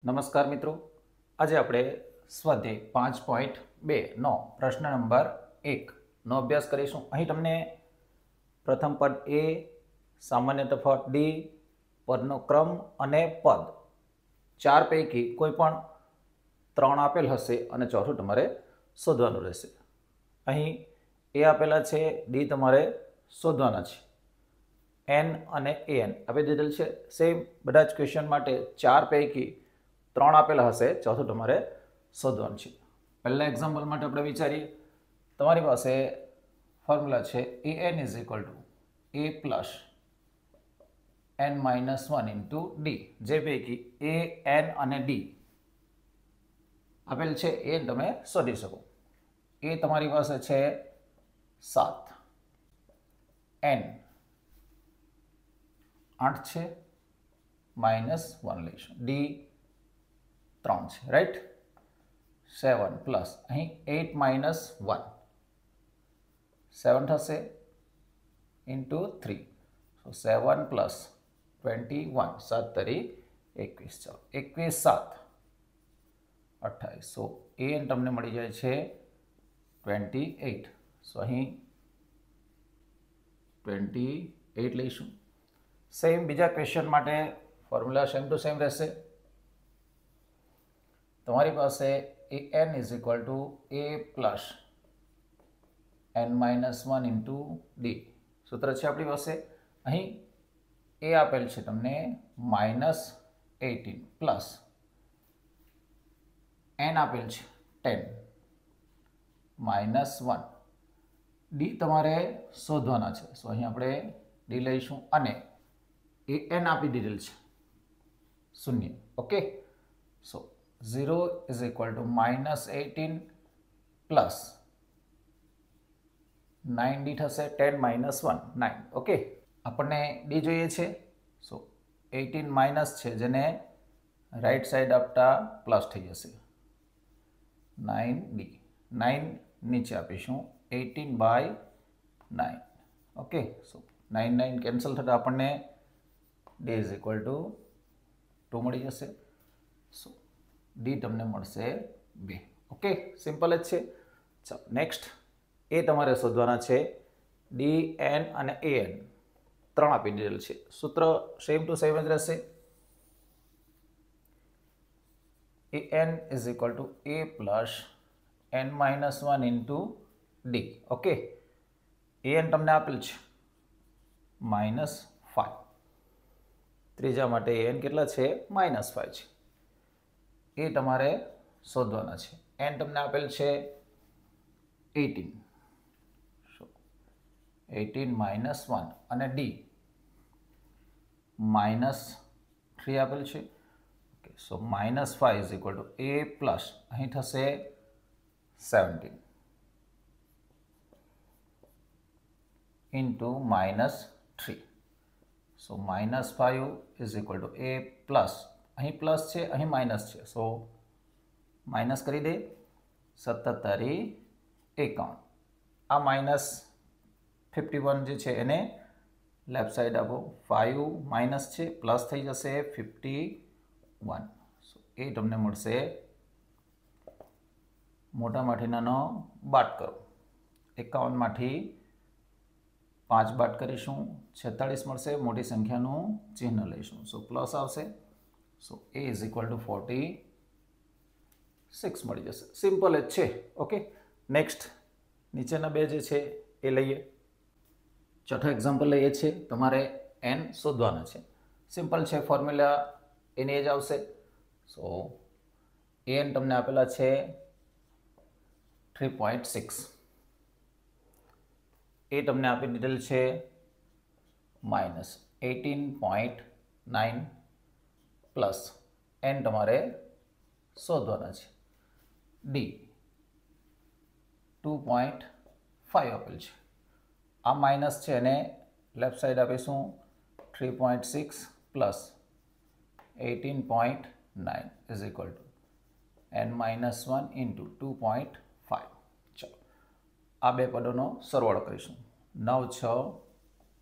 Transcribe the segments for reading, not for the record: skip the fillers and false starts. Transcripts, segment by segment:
નમસ્કાર મિત્રો, આજે આપણે સ્વાધ્યાય 5.2 પ્રશ્ન નંબર 1 નો અભ્યાસ કરીશું. અહીં તમને પ્રથમ પદ એ, સામાન્ય તફાવત ડી, પદનો ક્રમ અને પદ ચાર પૈકી કોઈ પણ ત્રણ આપેલ હશે અને ચોથું તમારે શોધવાનું રહેશે. અહીં એ આપેલા છે, ડી તમારે શોધવાના છે, એન અને એન આપી દીધેલ છે. સેમ બધા જ ક્વેશ્ચન માટે ચાર પૈકી ત્રણ આપેલા હશે, ચોથું તમારે શોધવાનું છે. પહેલા એક્ઝામ્પલ માટે આપણે વિચારીએ. તમારી પાસે ફોર્મ્યુલા છે A N is equal to A plus N minus one into D, જે પૈકી એ, એન અને ડી આપેલ છે એ તમે શોધી શકો. એ તમારી પાસે છે 7, એન 8 છે, -1 લઈશું, ડી 3 છે, રાઈટ. 7 પ્લસ અહીં 8 માઇનસ 1 7 થશે ઇન્ટુ 3, સો 7 પ્લસ 21, 7 તરી 21, ચાલો 21 7 28, સો એન તમને મળી જાય છે 28, સો અહીં 28 લઈશું. સેમ બીજા ક્વેશ્ચન માટે ફોર્મ્યુલા સેમ ટુ સેમ રહેશે. તમારી પાસે A N is equal to A plus N minus one into D સૂત્ર છે આપણી પાસે. અહીં એ આપેલ છે તમને -18 પ્લસ એન આપેલ છે 10 -1, ડી તમારે શોધવાના છે. સો અહીં આપણે ડી લઈશું અને એ એન આપી દીધેલ છે 0. Okay, so 0 is equal two -18 plus 9 D થશે, 10 માઇનસ 1 9. ઓકે, આપણને ડી જોઈએ છે. સો 18 માઇનસ છે, જેને રાઈટ સાઈડ આપતા પ્લસ થઈ જશે, 9 ડી. 9 નીચે આપીશું, 18/9. ઓકે, સો 9 9 કેન્સલ થતાં આપણને ડી ઇઝ ઇક્વલ ટુ 2 મળી જશે. સો ડી તમને મળશે 2. ઓકે, સિમ્પલ જ છે. ચાલો નેક્સ્ટ, એ તમારે શોધવાના છે. ડી, એન અને એ એન ત્રણ આપી દીધેલ છે. સૂત્ર સેમ ટુ સેમ જ રહેશે. A N is equal to A plus N minus one into d. Okay, a n તમને આપેલ છે -5. ત્રીજા માટે એન કેટલા છે? -5 છે. એ તમારે શોધવાના છે. એન તમને આપેલ છે 18, 18 -1 અને ડી -3 આપેલ છે. Okay, so -5 is equal to A plus અહીં થશે 17 into -3, so -5 is equal to A plus, અહીં પ્લસ છે, અહીં માઇનસ છે, સો માઇનસ કરી દે, 17 51. આ -51 જે છે એને લેફ્ટ સાઈડ આપો, 5 માઇનસ છે, પ્લસ થઈ જશે 51. સો એ તમને મળશે, મોટામાંથી નાનો બાદ કરો, 51માંથી 5 બાદ કરીશું, 46 મળશે, મોટી સંખ્યાનું ચિહ્ન લઈશું, સો પ્લસ આવશે. સો એ ઇઝ ઇક્વલ ટુ 46 મળી જશે. સિમ્પલ જ છે. ઓકે, નેક્સ્ટ નીચેના બે જે છે એ લઈએ. ચોથો એક્ઝામ્પલ લઈએ છીએ. તમારે એન શોધવાના છે. સિમ્પલ છે, ફોર્મ્યુલા એની જ આવશે. સો એન તમને આપેલા છે 3.6, એ તમને આપી દીધેલ છે -18.9 પ્લસ એન તમારે શોધવાના છે. ડી 2.5 આપેલ છે. આ માઇનસ છે એને લેફ્ટ સાઈડ આપીશું, 3.6 plus 18.9 is equal two n-1 into 2.5. ચલો આ બે પદોનો સરવાળો કરીશું. 9 6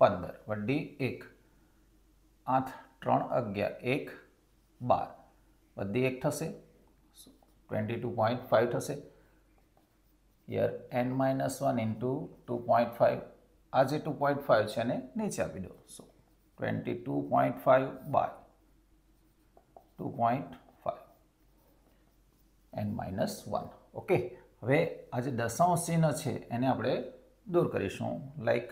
15 વડી 1, 8 3 11 1 12, બધી 1 થશે, 22.5 થશે. યર n-1 ઇન્ટુ 2.5, આ જે 2.5 છે એને નીચે આપી દો. સો 22.5 બાય 2.5 n-1. ઓકે, હવે આ જે દશાંશ ચિહ્ન છે એને આપણે દૂર કરીશું. લાઈક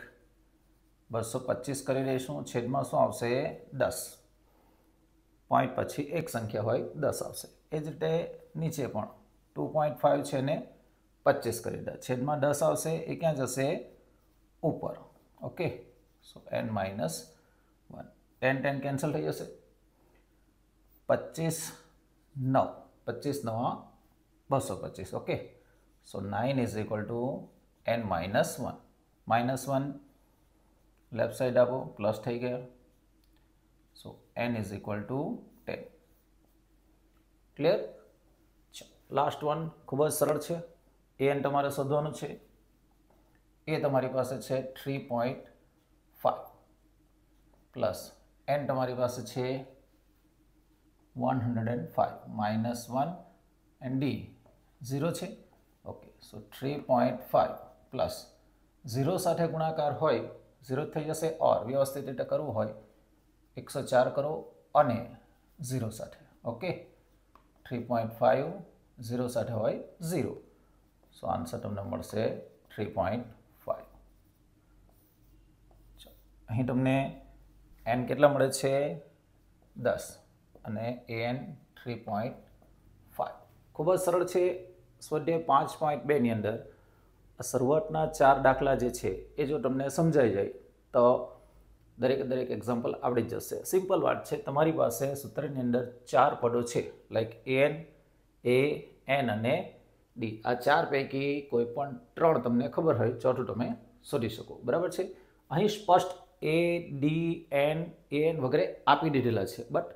225 કરી દઈશું. છેદમાં શું આવશે? 10. પોઈન્ટ પછી એક સંખ્યા હોય 10 આવશે. એ જ રીતે નીચે પણ 2.5 છે ને 25 કરી દે. છેદમાં 10 આવશે. એ ક્યાં જશે? ઉપર. ઓકે, સો n-1. 10 કેન્સલ થઈ જશે. 25 9, 25 9 225. Okay, so 9 is equal two n-1. -1 left side આપો, પ્લસ થઈ ગયા. સો n is equal two 10. Clear? Last one ખૂબ જ સરળ છે. an તમારે શોધવાનું છે. એ તમારી પાસે છે 3.5 પ્લસ n તમારી પાસે છે 105 -1 and d 0 છે. ઓકે, સો 3.5 પ્લસ 0 સાથે ગુણાકાર હોય 0 થઈ જશે. ઓર વ્યવસ્થિત રીતે કરવું હોય 104 કરો અને 0 સાથે. ઓકે, 3.5 0 સાથે હોય 0. સો આન્સર તમને મળશે 3.5. અહીં તમને n કેટલા મળે છે? 10 અને an 3.5. ખૂબ જ સરળ છે. સ્વાધ્યાય 5.2 ની અંદર શરૂઆતના 4 દાખલા જે છે એ જો તમને સમજાઈ જાય તો દરેક એક્ઝામ્પલ આવડી જશે. સિમ્પલ વાત છે. તમારી પાસે સૂત્રની અંદર 4 પદો છે, લાઈક an, a, n અને d. આ 4 પૈકી કોઈ પણ 3 તમને ખબર હોય, ચોથું તમે શોધી શકો. બરાબર છે? અહીં સ્પષ્ટ a, d, n, an વગેરે આપી દીધેલા છે. બટ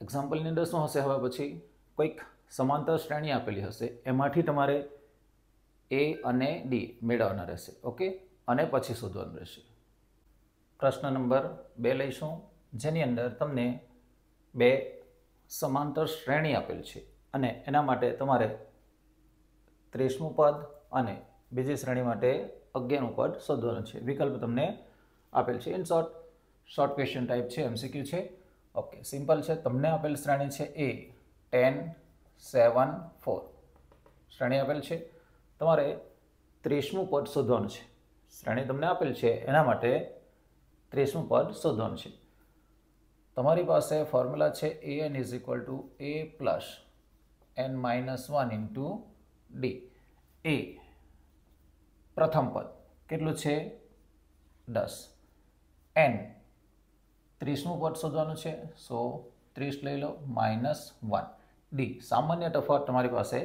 એક્ઝામ્પલની અંદર શું હશે? હવે પછી કોઈક સમાંતર શ્રેણી આપેલી હશે, એમાંથી તમારે a અને d મેળવવાના રહેશે. ઓકે, અને પછી શોધવાનું રહેશે. પ્રશ્ન નંબર 2 લઈશું, જેની અંદર તમને 2 સમાંતર શ્રેણી આપેલ છે અને એના માટે તમારે 30મું પદ અને બીજી શ્રેણી માટે 11મું પદ શોધવાનું છે. વિકલ્પ તમને આપેલ છે. ઇન શોર્ટ ક્વેશ્ચન ટાઈપ છે, MCQ છે. ઓકે, સિમ્પલ છે. તમને આપેલ શ્રેણી છે a 10 7 4 શ્રેણી આપેલ છે. તમારે 30મું પદ શોધવાનું છે. શ્રેણી તમને આપેલ છે એના માટે 30મું પદ શોધવાનું છે. તમારી પાસે ફોર્મ્યુલા છે an is equal to a plus n-1 into d. a પ્રથમ પદ કેટલું છે? 10. n 30મું પદ શોધવાનું છે. સો 30 લઈ લો, -1. d સામાન્ય તફાવત તમારી પાસે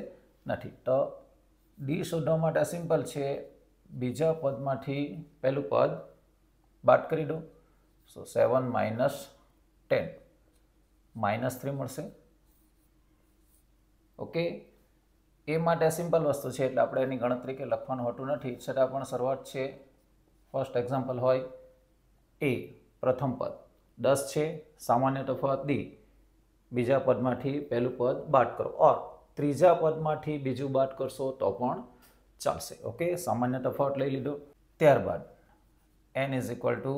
નથી, તો d શોધવા માટે સિમ્પલ છે. બીજા પદમાંથી પહેલું પદ બાદ કરી દો. સો 7 - 10 -3 મળશે. ઓકે, એ માટે સિમ્પલ વસ્તુ છે એટલે આપણે એની ગણતરી કે લખવાનું હોતું નથી. છતાં પણ શરૂઆત છે. ફર્સ્ટ એક્ઝામ્પલ હોય a પ્રથમ પદ 10 છે, સામાન્ય તફાવત d, બીજા પદમાંથી પહેલું પદ બાદ કરો, ઓર ત્રીજા પદમાંથી બીજું બાદ કરશો તો પણ ચાલશે. ઓકે, સામાન્ય તફાવત લઈ લીધો. ત્યારબાદ n ઇઝ ઇક્વલ ટુ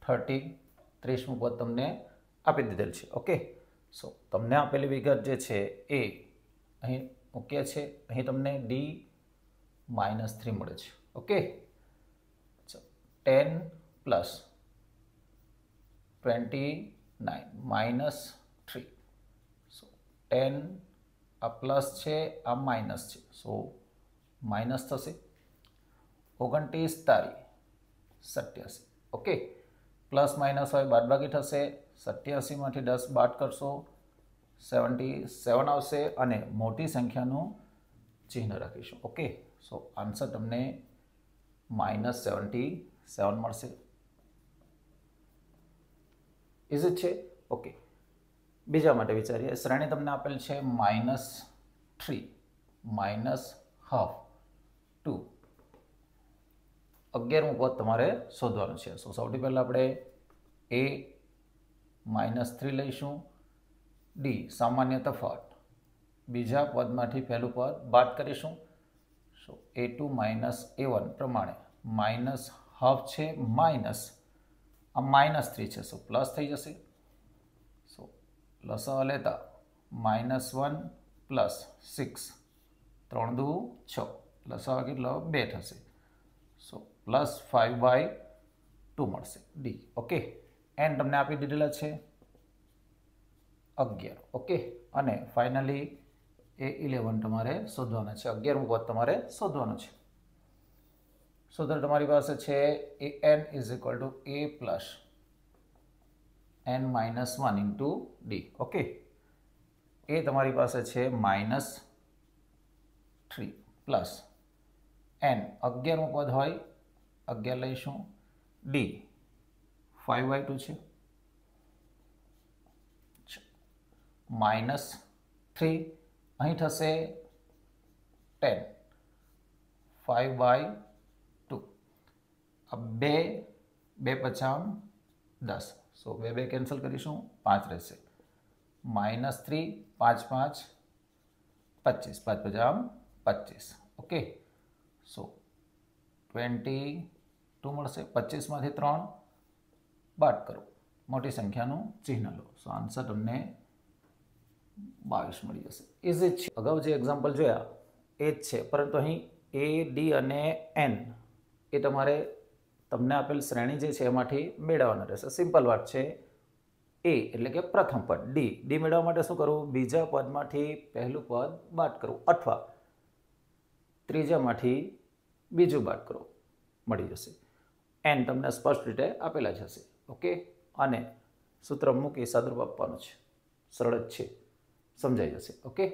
30, 30મું પદ તમને આપી દીધેલ છે. ઓકે, સો તમને આપેલી વિગત જે છે એ અહીં મૂક્યા છે. અહીં તમને d -3 મળે છે. Okay, 10 plus 29 -3. સો 10 આ પ્લસ છે, આ માઇનસ છે, સો માઇનસ થશે. 29 તારી 87. ઓકે, પ્લસ માઇનસ હોય બાદબાકી થશે. 87માંથી 10 બાદ કરશો 77 આવશે અને મોટી સંખ્યાનું ચિહ્ન રાખીશું. ઓકે, સો આન્સર તમને -77 મળશે. ઇઝ ઇટ છે? ઓકે, બીજા માટે વિચારીએ. શ્રેણી તમને આપેલ છે -3 -½ 2. 11મું પદ તમારે શોધવાનું છે. સો સૌથી પહેલાં આપણે a -3 લઈશું. ડી સામાન્ય તફાવત, બીજા પદમાંથી પહેલું પદ બાદ કરીશું. સો a2 માઇનસ a1 પ્રમાણે માઇનસ હાફ છે માઇનસ આ -3 છે, સો પ્લસ થઈ જશે. સો લસા લેતા -1 પ્લસ 6 3 દુ 6, લસા કેટલો 2 થશે. સો પ્લસ 5/2 મળશે ડી. ઓકે, એન તમને આપી દીધેલા છે 11. ઓકે, અને ફાઇનલી A11 તમારે શોધવાના છે. 11મું પદ તમારે શોધવાનું છે. સૂત્ર તમારી પાસે છે an is equal to a plus n minus 1 into d. Okay, a તમારી પાસે છે -3 પ્લસ n 11મું પદ હોય 11 લઈશું, ડી 5/2 છે, -3 અહીં થશે 10 5/2. આ 2 50 10, સો 2 કેન્સલ કરીશું, 5 રહેશે. -3 5 5 25, 5 50 25. ઓકે, સો 22 મળશે. 25માંથી 3 બાદ કરો, મોટી સંખ્યાનું ચિહ્ન લો. સો આન્સર તમને 22 મળી જશે. ઇઝ ઇટ છે. અગાઉ જે એક્ઝામ્પલ જોયા એ જ છે, પરંતુ અહીં એ ડી અને એન એ તમારે તમને આપેલ શ્રેણી જે છે એમાંથી મેળવવાના રહેશે. સિમ્પલ વાત છે. એ એટલે કે પ્રથમ પદ, ડી મેળવવા માટે શું કરવું? બીજા પદમાંથી પહેલું પદ બાદ કરવું, અથવા ત્રીજામાંથી બીજું બાદ કરવું, મળી જશે. એન તમને સ્પષ્ટ રીતે આપેલા જ હશે. ઓકે, અને સૂત્ર મૂકી સાદુરૂપ આપવાનું છે. સરળ જ છે, સમજાઈ જશે. ઓકે.